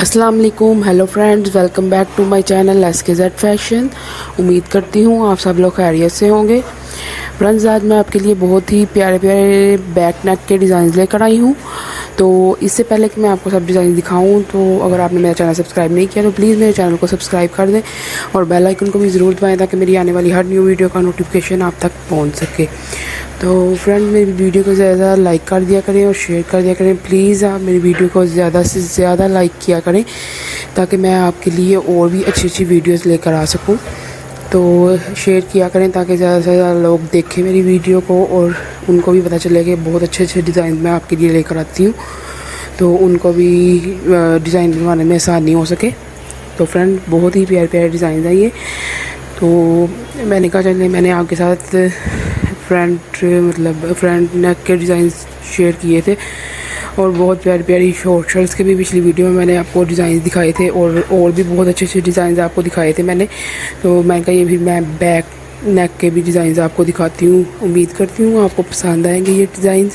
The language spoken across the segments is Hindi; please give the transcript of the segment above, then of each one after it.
अस्सलाम वालेकुम, hello friends, welcome back to my channel SKZ fashion. उम्मीद करती हूँ आप सब लोग खैरियत से होंगे। फ्रेंड्स, आज मैं आपके लिए बहुत ही प्यारे प्यारे बैक नेक के डिज़ाइन लेकर आई हूँ। तो इससे पहले कि मैं आपको सब डिज़ाइन दिखाऊँ, तो अगर आपने मेरा चैनल सब्सक्राइब नहीं किया तो प्लीज़ मेरे चैनल को सब्सक्राइब कर दें और बेल आइकन को भी ज़रूर दबाएं ताकि मेरी आने वाली हर न्यू वीडियो का नोटिफिकेशन आप तक पहुँच सके। तो फ्रेंड, मेरी वीडियो को ज़्यादा लाइक कर दिया करें और शेयर कर दिया करें। प्लीज़ आप मेरी वीडियो को ज़्यादा से ज़्यादा लाइक किया करें ताकि मैं आपके लिए और भी अच्छी अच्छी वीडियोस लेकर आ सकूं। तो शेयर किया करें ताकि ज़्यादा से ज़्यादा लोग देखें मेरी वीडियो को और उनको भी पता चले कि बहुत अच्छे अच्छे डिज़ाइन मैं आपके लिए लेकर आती हूँ, तो उनको भी डिज़ाइन बनवाने में आसानी हो सके। तो फ्रेंड, बहुत ही प्यारे प्यारे डिज़ाइन है ये। तो मैंने कहा चलिए मैंने आपके साथ फ्रंट नेक के डिज़ाइन शेयर किए थे और बहुत प्यारी प्यारी शॉर्ट शर्ट्स के भी पिछली वीडियो में मैंने आपको डिज़ाइन दिखाए थे और भी बहुत अच्छे अच्छे डिज़ाइन आपको दिखाए थे मैंने। तो मैंने कहा ये भी मैं बैक नेक के भी डिज़ाइन आपको दिखाती हूँ। उम्मीद करती हूँ आपको पसंद आएंगे ये डिज़ाइन।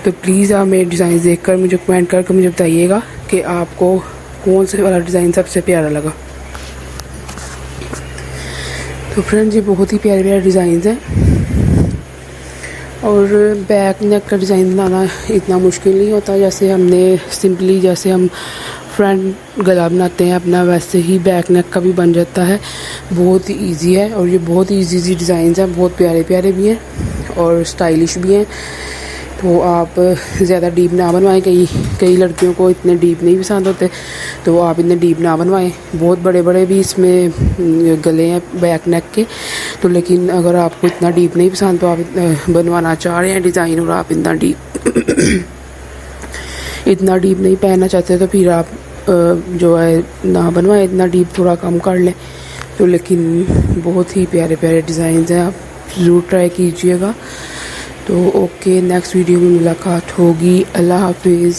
तो प्लीज़ आप मेरे डिज़ाइन देखकर मुझे कमेंट करके मुझे बताइएगा कि आपको कौन से वाला डिज़ाइन सबसे प्यारा लगा। तो फ्रेंड्स, ये बहुत ही प्यारे प्यारे डिज़ाइन हैं और बैक नेक का डिज़ाइन बनाना इतना मुश्किल नहीं होता। जैसे हम फ्रंट गला बनाते हैं अपना, वैसे ही बैक नेक का भी बन जाता है। बहुत ही इजी है और ये बहुत ही इजी डिज़ाइन हैं, बहुत प्यारे प्यारे भी हैं और स्टाइलिश भी हैं। तो आप ज़्यादा डीप ना बनवाएं। कई लड़कियों को इतने डीप नहीं पसंद होते, तो आप इतने डीप ना बनवाएं। बहुत बड़े बड़े भी इसमें गले हैं बैक नेक के, तो लेकिन अगर आपको इतना डीप नहीं पसंद तो आप बनवाना चाह रहे हैं डिज़ाइन और आप इतना डीप नहीं पहनना चाहते, तो फिर आप जो है ना बनवाएं, इतना डीप थोड़ा कम कर लें। तो लेकिन बहुत ही प्यारे प्यारे डिज़ाइन हैं, आप ज़रूर ट्राई कीजिएगा। तो ओके, नेक्स्ट वीडियो में मुलाकात होगी। अल्लाह हाफिज़।